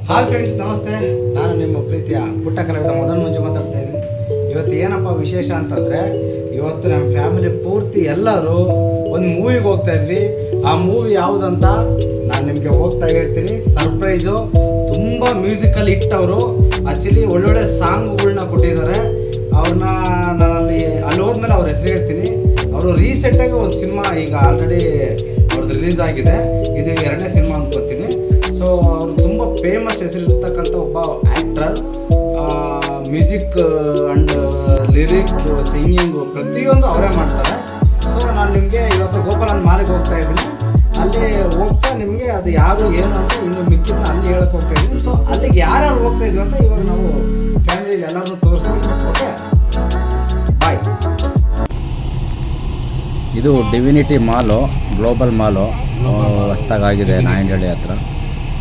Hi friends, ನಮಸ್ತೆ. ನಾನು ನಿಮ್ಮ ಪ್ರೀತಿಯ ಪುಟ್ಟ ಕಲಾವಿದ ಮದನ್ ಮಂಜು ಮಾತಾಡ್ತಾ ಇದ್ದೀನಿ. ಇವತ್ತು ಏನಪ್ಪ ವಿಶೇಷ ಅಂತಂದರೆ, ಇವತ್ತು ನಮ್ಮ ಫ್ಯಾಮಿಲಿ ಪೂರ್ತಿ ಎಲ್ಲರೂ ಒಂದು ಮೂವಿಗೆ ಹೋಗ್ತಾ ಇದ್ವಿ. ಆ ಮೂವಿ ಯಾವುದಂತ ನಾನು ನಿಮಗೆ ಹೋಗ್ತಾ ಹೇಳ್ತೀನಿ. ಸರ್ಪ್ರೈಸು. ತುಂಬ ಮ್ಯೂಸಿಕಲ್ ಹಿಟ್ ಅವರು. ಆ್ಯಕ್ಚುಲಿ ಒಳ್ಳೊಳ್ಳೆ ಸಾಂಗ್ಗಳನ್ನ ಕೊಟ್ಟಿದ್ದಾರೆ. ಅವ್ರನ್ನ ನಾನಲ್ಲಿ ಅಲ್ಲಿ ಹೋದ್ಮೇಲೆ ಅವ್ರ ಹೆಸರು ಹೇಳ್ತೀನಿ. ಅವರು ರೀಸೆಂಟಾಗಿ ಒಂದು ಸಿನಿಮಾ ಈಗ ಆಲ್ರೆಡಿ ಅವ್ರದ್ದು ರಿಲೀಸ್ ಆಗಿದೆ. ಇದು 2ನೇ ಸಿನಿಮಾ ಅಂದ್ಕೊತೀನಿ. ಸೊ ಅವರು ತುಂಬ ಫೇಮಸ್ ಹೆಸರಿರ್ತಕ್ಕಂಥ ಒಬ್ಬ ಆ್ಯಕ್ಟ್ರರ್. ಮ್ಯೂಸಿಕ್ ಆ್ಯಂಡ್ ಲಿರಿಕ್, ಸಿಂಗಿಂಗು ಪ್ರತಿಯೊಂದು ಅವರೇ ಮಾಡ್ತಾರೆ. ಸೊ ನಾನು ನಿಮಗೆ ಇವತ್ತು ಗೋಪಾಲನ್ ಮಾಲಿಗೆ ಹೋಗ್ತಾ ಇದ್ದೀನಿ. ಅಲ್ಲಿ ಹೋಗ್ತಾ ನಿಮಗೆ ಅದು ಯಾರು ಏನು ಅಂತ ಇನ್ನು ಮಿಕ್ಕಿದ್ನ ಅಲ್ಲಿ ಹೇಳಕ್ಕೆ ಹೋಗ್ತಾ ಇದ್ದೀನಿ. ಸೊ ಅಲ್ಲಿಗೆ ಯಾರ್ಯಾರು ಹೋಗ್ತಾ ಇದ್ವಿ ಅಂತ ಇವಾಗ ನಾವು ಫ್ಯಾಮಿಲಿಗೆ ಎಲ್ಲರನ್ನೂ ತೋರಿಸ್ತೀವಿ. ಓಕೆ, ಬಾಯ್. ಇದು ಡಿವಿನಿಟಿ ಮಾಲು, ಗ್ಲೋಬಲ್ ಮಾಲು ಹೊಸ್ದಾಗಿದೆ ನಾಯಂಡಹಳ್ಳಿ ಹತ್ರ.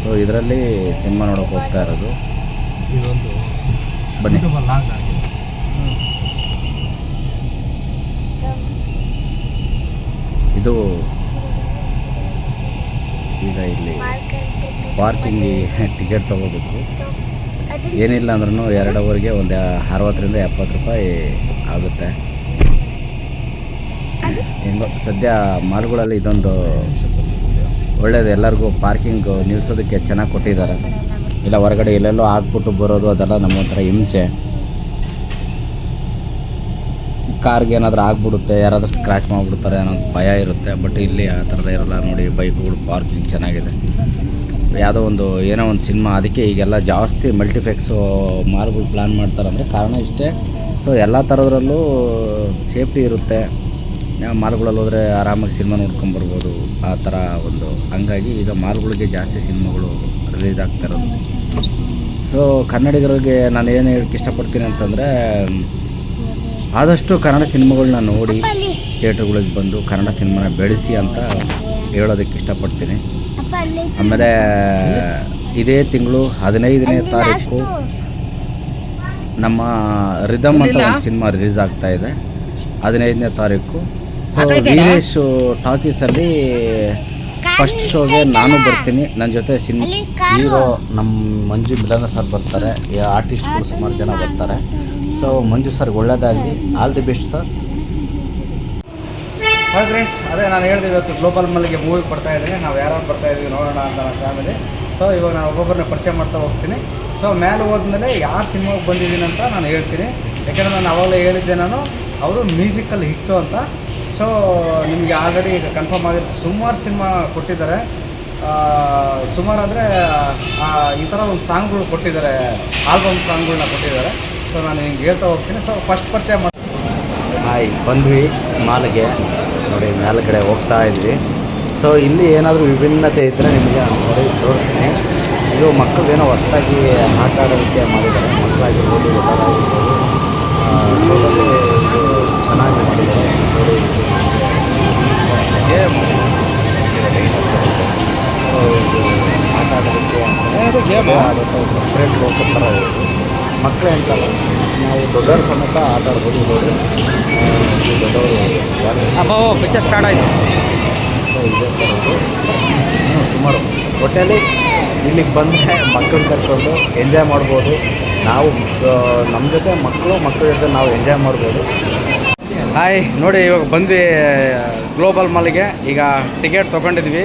ಸೊ ಇದರಲ್ಲಿ ಸಿನಿಮಾ ನೋಡೋಕೆ ಹೋಗ್ತಾ ಇರೋದು. ಬನ್ನಿ. ಇದು ಈಗ ಇಲ್ಲಿ ಪಾರ್ಕಿಂಗಿಗೆ ಟಿಕೆಟ್ ತೊಗೋಬೇಕು. ಏನಿಲ್ಲ ಅಂದ್ರೂ 2 ಅವರ್ಗೆ ಒಂದು 60ರಿಂದ 70 ರೂಪಾಯಿ ಆಗುತ್ತೆ. ಹೆಂಗೋ ಸದ್ಯ ಮಾಲ್ಗಳಲ್ಲಿ ಇದೊಂದು ಒಳ್ಳೆಯದು. ಎಲ್ಲರಿಗೂ ಪಾರ್ಕಿಂಗ್ ನಿಲ್ಲಿಸೋದಕ್ಕೆ ಚೆನ್ನಾಗಿ ಕೊಟ್ಟಿದ್ದಾರೆ. ಇಲ್ಲ ಹೊರಗಡೆ ಎಲ್ಲೆಲ್ಲೋ ಹಾಕ್ಬಿಟ್ಟು ಬರೋದು ಅದೆಲ್ಲ ನಮ್ಮ ಹತ್ರ ಹಿಂಸೆ. ಕಾರ್ಗೆ ಏನಾದರೂ ಆಗ್ಬಿಡುತ್ತೆ, ಯಾರಾದರೂ ಸ್ಕ್ರ್ಯಾಚ್ ಮಾಡಿಬಿಡ್ತಾರೆ ಅನ್ನೋ ಭಯ ಇರುತ್ತೆ. ಬಟ್ ಇಲ್ಲಿ ಆ ಥರದ ಇರೋಲ್ಲ. ನೋಡಿ, ಬೈಕ್ಗಳು ಪಾರ್ಕಿಂಗ್ ಚೆನ್ನಾಗಿದೆ. ಯಾವುದೋ ಒಂದು ಏನೋ ಒಂದು ಸಿನಿಮಾ, ಅದಕ್ಕೆ ಈಗೆಲ್ಲ ಜಾಸ್ತಿ ಮಲ್ಟಿಫ್ಲೆಕ್ಸು ಮಾಲ್ಗಳು ಪ್ಲ್ಯಾನ್ ಮಾಡ್ತಾರೆ. ಅಂದರೆ ಕಾರಣ ಇಷ್ಟೇ. ಸೊ ಎಲ್ಲ ಥರದ್ರಲ್ಲೂ ಸೇಫ್ಟಿ ಇರುತ್ತೆ. ಮಾಲ್ಗಳಲ್ಲಿ ಹೋದರೆ ಆರಾಮಾಗಿ ಸಿನಿಮಾ ನೋಡ್ಕೊಂಬರ್ಬೋದು, ಆ ಥರ ಒಂದು. ಹಂಗಾಗಿ ಈಗ ಮಾಲ್ಗಳಿಗೆ ಜಾಸ್ತಿ ಸಿನಿಮಾಗಳು ರಿಲೀಸ್ ಆಗ್ತಾ ಇರೋದು. ಸೊ ಕನ್ನಡಿಗರಿಗೆ ನಾನು ಏನು ಹೇಳಕ್ಕೆ ಇಷ್ಟಪಡ್ತೀನಿ ಅಂತಂದರೆ, ಆದಷ್ಟು ಕನ್ನಡ ಸಿನಿಮಾಗಳನ್ನ ನೋಡಿ ಥಿಯೇಟ್ರ್ಗಳಿಗೆ ಬಂದು ಕನ್ನಡ ಸಿನಿಮಾನ ಬೆಳೆಸಿ ಅಂತ ಹೇಳೋದಕ್ಕೆ ಇಷ್ಟಪಡ್ತೀನಿ. ಆಮೇಲೆ ಇದೇ ತಿಂಗಳು 15ನೇ ತಾರೀಕು ನಮ್ಮ ರಿದಮ್ ಅಂತ ಒಂದು ಸಿನಿಮಾ ರಿಲೀಸ್ ಆಗ್ತಾಯಿದೆ. 15ನೇ ತಾರೀಕು. ಸೊ ವೀರೇಶ್ ಟಾಕೀಸಲ್ಲಿ ಫಸ್ಟ್ ಶೋಗೆ ನಾನು ಬರ್ತೀನಿ. ನನ್ನ ಜೊತೆ ಹೀರೋ ನಮ್ಮ ಮಂಜು ಮಿಲನ ಸರ್ ಬರ್ತಾರೆ. ಆರ್ಟಿಸ್ಟ್ಗಳು ಸುಮಾರು ಜನ ಬರ್ತಾರೆ. ಸೊ ಮಂಜು ಸರ್ಗೆ ಒಳ್ಳೆಯದಾಗಲಿ. All the best sir. Hi friends, ಅದೇ ನಾನು ಹೇಳಿದೆ, ಇವತ್ತು ಗ್ಲೋಬಲ್ ಮಾಲ್ಗೆ ಮೂವಿಗೆ ಬರ್ತಾ ಇದ್ದೀನಿ. ನಾವು ಯಾರು ಬರ್ತಾ ಇದ್ದೀವಿ ನೋಡೋಣ ಅಂತ ನನ್ನ ಫ್ಯಾಮಿಲಿ. ಸೊ ಇವಾಗ ನಾನು ಒಬ್ಬೊಬ್ಬರನ್ನ ಪರಿಚಯ ಮಾಡ್ತಾ ಹೋಗ್ತೀನಿ. ಸೊ ಮೇಲೆ ಹೋದ್ಮೇಲೆ ಯಾರು ಸಿನಿಮಾಗೆ ಬಂದಿದ್ದೀನಿ ಅಂತ ನಾನು ಹೇಳ್ತೀನಿ. ಯಾಕೆಂದರೆ ನಾನು ಅವಾಗಲೇ ಹೇಳಿದ್ದೆ, ಅವರು ಮ್ಯೂಸಿಕಲ್ ಹಿಟ್ಟು ಅಂತ. ಸೊ ನಿಮಗೆ ಆಲ್ರೆಡಿ ಈಗ ಕನ್ಫರ್ಮ್ ಆಗಿರುತ್ತೆ. ಸುಮಾರು ಸಿನಿಮಾ ಕೊಟ್ಟಿದ್ದಾರೆ. ಸುಮಾರು ಅಂದರೆ ಈ ಥರ ಒಂದು ಸಾಂಗ್ಗಳು ಕೊಟ್ಟಿದ್ದಾರೆ, ಆಲ್ಬಮ್ ಸಾಂಗ್ಗಳನ್ನ ಕೊಟ್ಟಿದ್ದಾರೆ. ಸೊ ನಾನು ಹಿಂಗೆ ಹೇಳ್ತಾ ಹೋಗ್ತೀನಿ. ಸೊ ಫಸ್ಟ್ ಪರಿಚಯ ಹಾಯ್, ಬಂದ್ವಿ ಮಾಲ್ಗೆ. ನೋಡಿ, ಮೇಲ್ಗಡೆ ಹೋಗ್ತಾ ಇದ್ವಿ. ಸೊ ಇಲ್ಲಿ ಏನಾದರೂ ವಿಭಿನ್ನತೆ ಇದ್ದರೆ ನಿಮಗೆ ನೋಡಿ ತೋರಿಸ್ತೀನಿ. ಇದು ಮಕ್ಕಳೇನೋ ಹೊಸದಾಗಿ ಆಟ ಆಡೋದಕ್ಕೆ ಮಾಡಿದ್ದಾರೆ. ಮಕ್ಕಳಾಗಿರ್ಬೋದು, ದೊಡ್ಡವರಾಗಿರ್ಬೋದು, ಇದು ಚೆನ್ನಾಗಿ ಮಾಡಿದ್ದಾರೆ. ನೋಡಿ, ಸೊ ಇದು ಆಟ ಆಡೋದಕ್ಕೆ ಗೇಮ್ ಆಡೋಕ್ಕೆ ಸಪ್ರೇಟ್ ಲೋಕಲ್ ಥರ ಇರೋದು. ಮಕ್ಕಳೇ ಅಂತಲ್ಲ, ನಾವು ದೊಡ್ಡವರು ಸಮೇತ ಆಟ ಆಡ್ಬೋದು. ನೋಡಿ, ದೊಡ್ಡವರು ಪಿಕ್ಚರ್ ಸ್ಟಾರ್ಟ್ ಆಯಿತು. ಸೊ ಇದೇ ಥರದ್ದು ಸುಮಾರು. ಒಟ್ಟಲ್ಲಿ ಇಲ್ಲಿಗೆ ಬಂದರೆ ಮಕ್ಕಳನ್ನ ಕರ್ಕೊಂಡು ಎಂಜಾಯ್ ಮಾಡ್ಬೋದು. ನಾವು ನಮ್ಮ ಜೊತೆ ಮಕ್ಕಳ ಜೊತೆ ನಾವು ಎಂಜಾಯ್ ಮಾಡ್ಬೋದು. ಹಾಯ್, ನೋಡಿ ಇವಾಗ ಬಂದ್ವಿ ಗ್ಲೋಬಲ್ ಮಾಲ್ಗೆ. ಈಗ ಟಿಕೆಟ್ ತೊಗೊಂಡಿದ್ವಿ.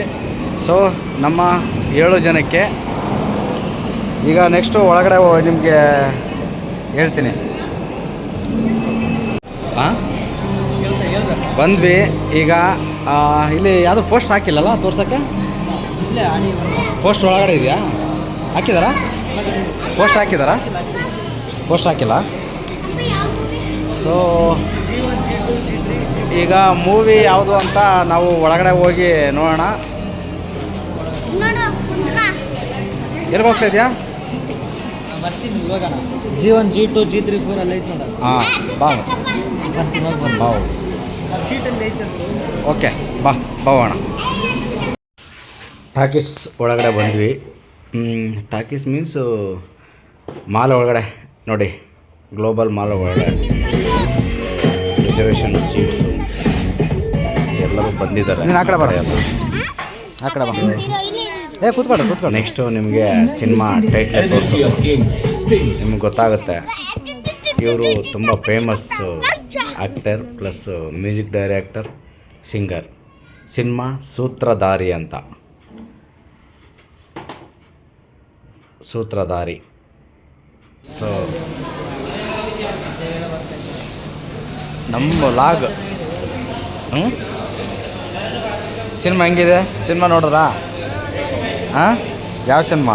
ಸೊ ನಮ್ಮ 7 ಜನಕ್ಕೆ. ಈಗ ನೆಕ್ಸ್ಟು ಒಳಗಡೆ ನಿಮಗೆ ಹೇಳ್ತೀನಿ. ಬಂದ್ವಿ ಈಗ. ಇಲ್ಲಿ ಯಾವುದೋ ಪೋಸ್ಟ್ ಹಾಕಿಲ್ಲಲ್ಲ ತೋರ್ಸೋಕ್ಕೆ? ಪೋಸ್ಟ್ ಒಳಗಡೆ ಇದೆಯಾ? ಹಾಕಿದಾರಾ? ಪೋಸ್ಟ್ ಹಾಕಿದಾರಾ? ಪೋಸ್ಟ್ ಹಾಕಿಲ್ಲ. ಸೊ ಈಗ ಮೂವಿ ಯಾವುದು ಅಂತ ನಾವು ಒಳಗಡೆ ಹೋಗಿ ನೋಡೋಣ. ಎಲ್ಲಿಗೆ ಹೋಗ್ತಾ ಇದೆಯಾ? G1, G2, G3, 4 ಎಲ್ಲ ಐತೆ ನೋಡ. ಹಾಂ, ಬಾ ಬರ್ತೀನಿ, ಹೋಗಿ ಬಾ. ಸೀಟಲ್ಲಿ ಐತೆ. ಓಕೆ, ಬಾ ಹೋಗೋಣ. ಟಾಕೀಸ್ ಒಳಗಡೆ ಬಂದ್ವಿ. ಟಾಕೀಸ್ ಮೀನ್ಸು ಮಾಲ್ ಒಳಗಡೆ. ನೋಡಿ, ಗ್ಲೋಬಲ್ ಮಾಲ್ ಒಳಗಡೆ ರಿಸರ್ವೇಷನ್ ಸೀಟ್ಸು ಎಲ್ಲರೂ ಬಂದಿದ್ದಾರೆ. ನೀನು ಆ ಕಡೆ ಬರ, ಆ ಕಡೆ ಬಾ. ಕೂತ್ಕೊಂಡು ನೆಕ್ಸ್ಟು ನಿಮಗೆ ಸಿನಿಮಾ ಟೈಟ್ಲ್ ನಿಮ್ಗೆ ಗೊತ್ತಾಗುತ್ತೆ. ಇವರು ತುಂಬ famous actor plus music director, singer. Cinema Sutradhari ಅಂತ. ಸೂತ್ರಧಾರಿ. ಸೊ ನಮ್ಮ ಲಾಗ್ ಸಿನಿಮಾ ಹೆಂಗಿದೆ? ಸಿನಿಮಾ ನೋಡಿದ್ರಾ? ಹಾಂ, ಯಾವ ಸಿನಿಮಾ?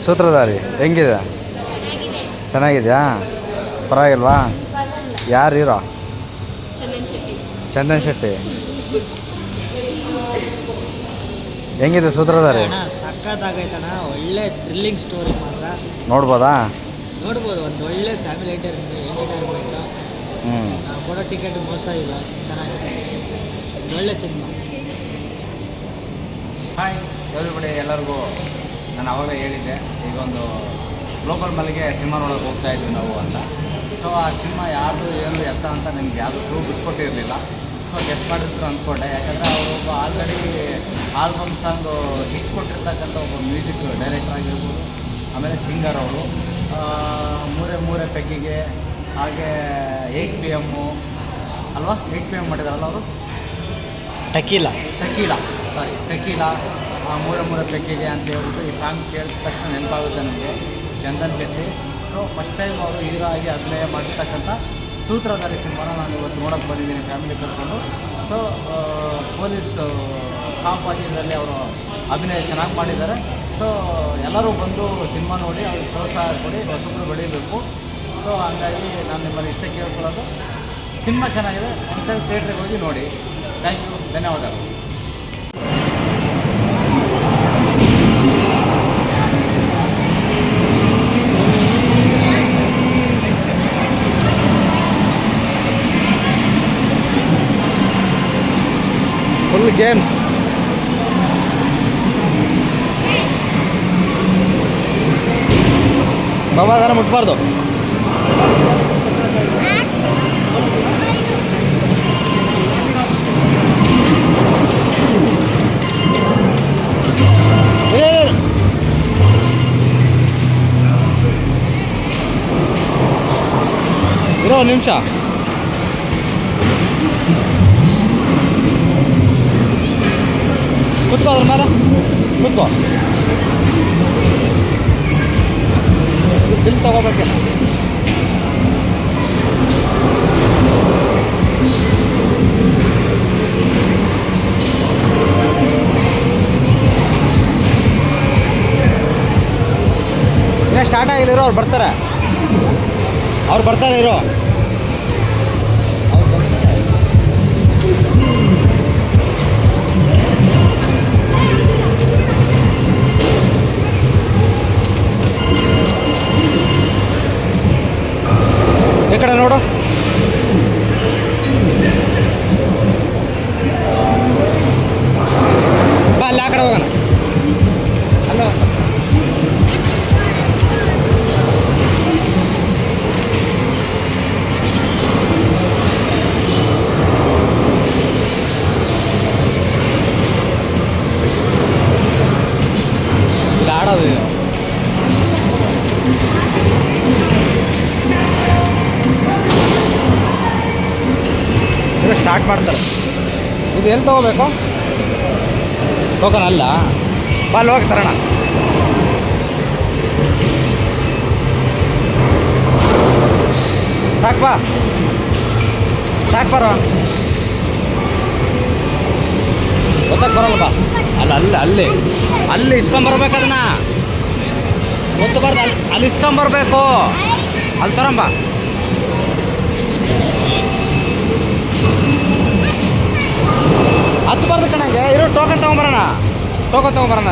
ಸೂತ್ರಧಾರಿ. ಹೆಂಗಿದೆ? ಚೆನ್ನಾಗಿದೆಯಾ? ಪರವಾಗಿಲ್ವಾ? ಯಾರು ಹೀರೋ? ಚಂದನ್ ಶೆಟ್ಟಿ. ಹೆಂಗಿದೆ ಸೂತ್ರಧಾರಿ? ಸಕ್ಕತ್ತಾಗೈತಣ್ಣ. ಒಳ್ಳೆ ಥ್ರಿಲ್ಲಿಂಗ್ ಸ್ಟೋರಿ ಮಾತ್ರ. ನೋಡ್ಬೋದಾ? ನೋಡ್ಬೋದು. ಒಂದು ಒಳ್ಳೆ ಫ್ಯಾಮಿಲಿ ಎಂಟರ್ಟೈನ್ಮೆಂಟ್. ನಾವು ಕೊಡೋ ಟಿಕೆಟ್ ಮೋಸ ಇಲ್ಲ, ಚೆನ್ನಾಗಿದೆ. ಒಂದು ಒಳ್ಳೆ ಸಿನಿಮಾ. ಹಾಯ್ ಎವ್ರಿಬಡಿ, ಎಲ್ಲರಿಗೂ ನಾನು ಆವಾಗಲೇ ಹೇಳಿದ್ದೆ ಈಗ ಒಂದು ಗ್ಲೋಬಲ್ ಮಲ್ಲಿಗೆ ಸಿನಿಮಾ ನೋಡೋಕೆ ಹೋಗ್ತಾ ಇದ್ವಿ ನಾವು ಅಂತ. ಸೊ ಆ ಸಿನಿಮಾ ಯಾರ್ದು ಏನು ಎತ್ತ ಅಂತ ನನಗೆ ಯಾವುದು ಕ್ಲೂ ಬಿಟ್ಕೊಟ್ಟಿರಲಿಲ್ಲ. ಸೊ ಗೆಸ್ ಮಾಡಿದ್ರು ಅಂದ್ಕೊಂಡೆ, ಯಾಕಂದರೆ ಅವರು ಒಬ್ಬ ಆಲ್ರೆಡಿ ಆಲ್ಬಮ್ ಸಾಂಗು ಹಿಟ್ ಕೊಟ್ಟಿರ್ತಕ್ಕಂಥ ಒಬ್ಬ ಮ್ಯೂಸಿಕ್ ಡೈರೆಕ್ಟರ್ ಆಗಿರ್ಬೋದು, ಆಮೇಲೆ ಸಿಂಗರ್ ಅವರು. ಮೂರೇ ಪೆಗ್ಗಿಗೆ, ಹಾಗೆ 8 PM ಅಲ್ವಾ, 8 PM ಮಾಡಿದಾರಲ್ಲ ಅವರು. ಟಕೀಲಾ ಮೂರೇ ಪೆಗ್ಗಿಗೆ ಅಂತ ಹೇಳ್ಬಿಟ್ಟು ಈ ಸಾಂಗ್ ಕೇಳಿದ ತಕ್ಷಣ ನೆನಪಾಗುತ್ತೆ ನನಗೆ Chandan Shetty. So first time ಅವರು ಹೀರೋ ಆಗಿ ಅಭಿನಯ ಮಾಡಿರ್ತಕ್ಕಂಥ ಸೂತ್ರಧಾರಿ ಸಿನಿಮಾನ ನಾನು ಇವತ್ತು ನೋಡೋಕ್ಕೆ ಬಂದಿದ್ದೀನಿ ಫ್ಯಾಮಿಲಿ ಕರ್ಕೊಂಡು. ಸೊ ಪೊಲೀಸ್ ಕಾಪ್ ಆಗಿ ಇದರಲ್ಲಿ ಅವರು ಅಭಿನಯ ಚೆನ್ನಾಗಿ ಮಾಡಿದ್ದಾರೆ. ಸೊ ಎಲ್ಲರೂ ಬಂದು ಸಿನಿಮಾ ನೋಡಿ ಅವ್ರಿಗೆ ಪ್ರೋತ್ಸಾಹ ಕೊಡಿ, ಹೊಸಬ್ರು ಬೆಳೀಬೇಕು. ಸೊ ಹಂಗಾಗಿ ನಾನು ನಿಮ್ಮಲ್ಲಿ ಇಷ್ಟ ಕೇಳ್ಕೊಳ್ಳೋದು, ಸಿನಿಮಾ ಚೆನ್ನಾಗಿದೆ, ಒಂದ್ಸರಿ ಥಿಯೇಟ್ರಿಗೆ ಹೋಗಿ ನೋಡಿ. ಥ್ಯಾಂಕ್ ಯು, ಧನ್ಯವಾದಗಳು. Full games. ಬಾಬಾ ಅದನ್ನು ಮುಟ್ಬಾರ್ದು. ಇರೋ ಒಂದು ನಿಮಿಷ. ಕೂತ್ಕೋ, ಅದ್ರ ಮೇಲೆ ಕೂತ್ಕೋ. ಬಿಲ್ ತಗೋಬೇಕು. ಇನ್ನೂ ಸ್ಟಾರ್ಟ್ ಆಗಿಲ್ಲ, ಅವ್ರು ಬರ್ತಾರೆ ಇರೋ. ಈ ಕಡೆ ನೋಡು. ಬಾ, ಅಲ್ಲಿ ಆ ಕಡೆ ಹೋಗೋಣ. ಅಲ್ಲೋ ಇಲ್ಲಿ ಆಡೋದು. ಸ್ಟಾರ್ಟ್ ಮಾಡ್ತಾರೆ. ಇದು ಎಲ್ಲಿ ತೊಗೋಬೇಕು? ಟೋಕನ್ ಅಲ್ಲ. ಬಾ, ಅಲ್ಲಿ ಹೋಗಿ ತರೋಣ. ಸಾಕು ಬರೋ. ಗೊತ್ತಾಗ ಬರೋಲ್ಲ. ಬಾ, ಅಲ್ಲಿ ಇಸ್ಕೊಂಬರ್ಬೇಕು. ಅದನ್ನ ಗೊತ್ತಬಾರ್ದು. ಅಲ್ಲಿ ಇಸ್ಕೊಂಬರ್ಬೇಕು. ಅಲ್ಲಿ ತರಂಬ. ಹತ್ಬಾರ್ದು ಕಣಂಗೆ. ಇರೋ ಟೋಕನ್ ತೊಗೊಂಬರೋಣ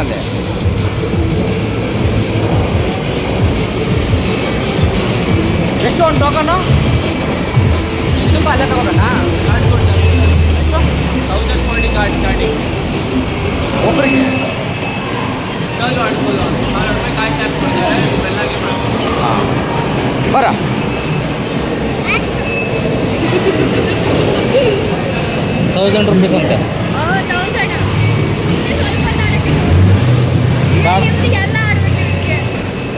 ಅಲ್ಲಿ. ಎಷ್ಟು ಒಂದು ಟೋಕನ್ನು? ತುಂಬ ಅಲ್ಲೇ ತಗೋಬೇಕಾ? ಒಬ್ಬರಿಗೆ ಬರ. ₹1000 ಅಂತೆ.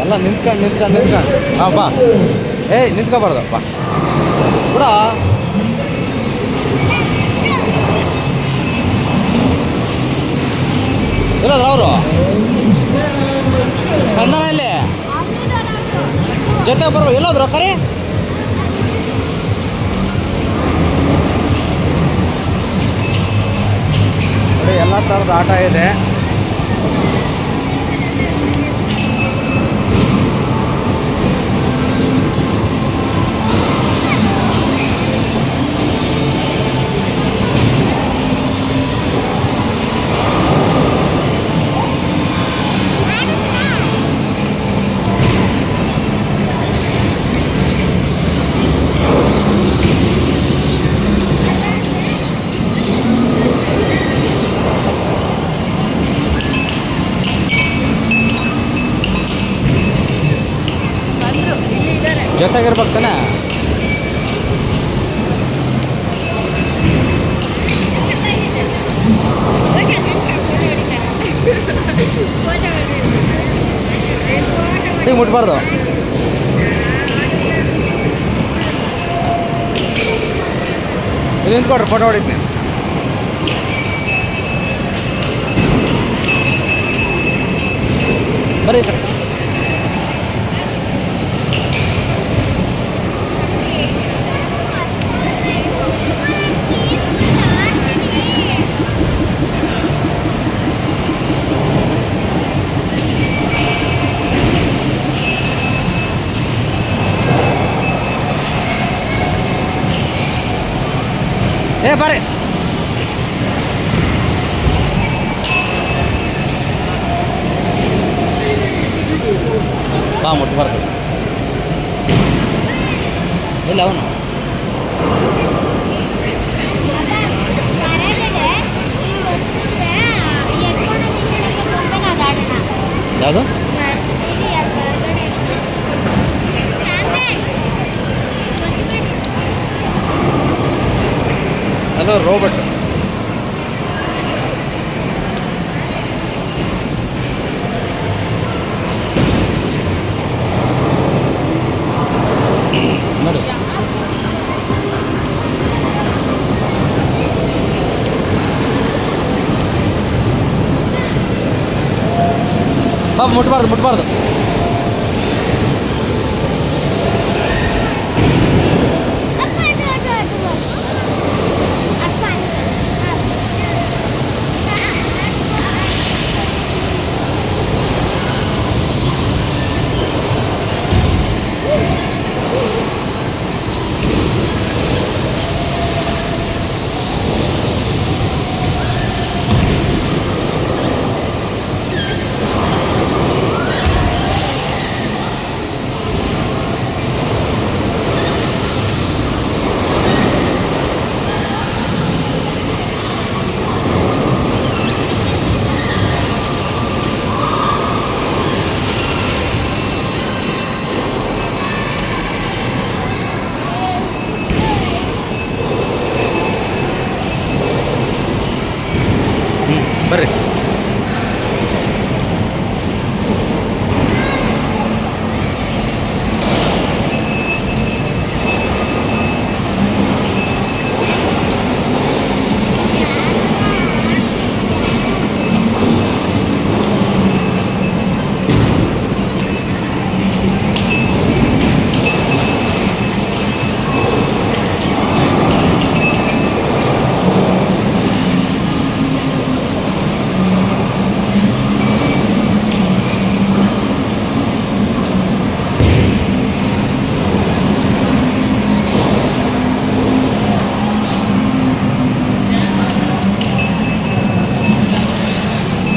ಅಲ್ಲ ನಿಂತ್ಕೊಂಡು ಹಾಂ ಬಾ. ಏಯ್ ನಿಂತ್ಕೋಬಾರ್ದು ಬಾ ಕೂಡ. ಇರೋದ್ರ ಅವರು ಬಂದನ ಇಲ್ಲಿ ಜೊತೆ ಬರ್ಬೋ ಎಲ್ಲೋದ್ರು ಕರಿ. ನೋಡಿ ಎಲ್ಲ ಥರದ ಆಟ ಇದೆ. ಜೊತೆಗಿರ್ಬೇಕು ತಾನೆ. ಮುಟ್ಬಾರ್ದು. ಇಲ್ಲಿ ನಿಂತ್ಕೊಡ್ರಿ ಫೋಟೋ ಹೊಡಿತೀನಿ. ಬರೀ ಈ ಕಡೆ. ಏ ಬರ್ರಿ. ಬಾ ಮುಟ್ಬಾರ್ದು. ಇಲ್ಲ ಅವನು ಯಾವುದು ಹಲೋ ರೋಬಟ್. ನೋಡಿ ಪಾಪ ಮುಟ್ಬಾರ್ದು. ಬರ್ರಿ.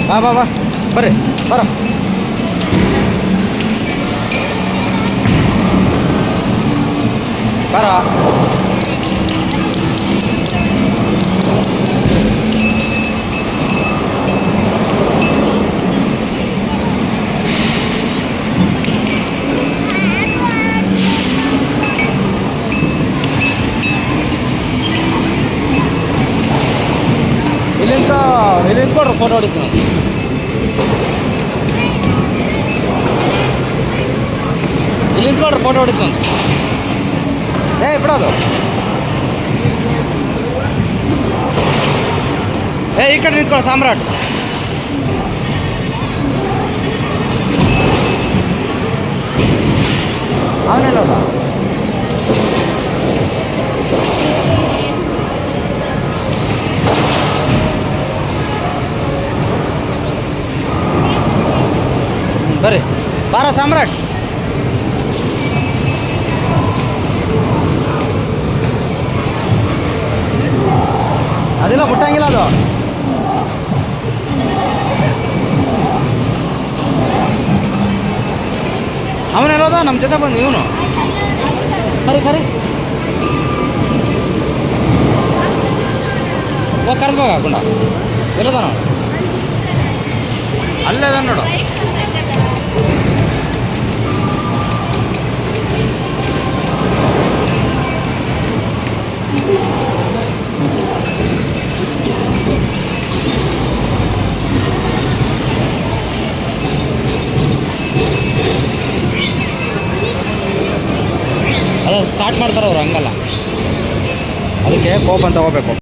ಬಾ ಬರ್ರಿ ಬರ. ಬರ ಇಲ್ಲಿ ಕೊಡ್ರಿ ಫೋಟೋ ಹೊಡಿತೀನಿ. ಫೋಟೋ ಹೊಡಿತು ಅಂತ ಬಿಡೋದು. ಈ ಕಡೆ ನಿಂತ್ಕೊಳ್ಳೋ ಸಾಮ್ರಾಟ್. ಅವನೆಲ್ಲ ಹೋದ? ಬರ್ರಿ ಬಾರ ಸಾಮ್ರಾಟ್. ಅದೆಲ್ಲ ಮುಟ್ಟಂಗಿಲ್ಲ ಅದು. ಅವನೆಲ್ಲೋದ? ನಮ್ಮ ಜೊತೆ ಬಂದು ಇವನು ಕರಿ ಕರಿ ಹೋಗಿ ಕರೆದು ಹೋಗ ಹಾಕೊಂಡ ಎಲ್ಲದ ನಾವು ಅಲ್ಲೇ ಅದ ನೋಡು. ಅದು ಸ್ಟಾರ್ಟ್ ಮಾಡ್ತಾರೆ ಅವ್ರು, ಹಂಗಲ್ಲ. ಅದಕ್ಕೆ ಕೋಪನ್ ತಗೋಬೇಕು.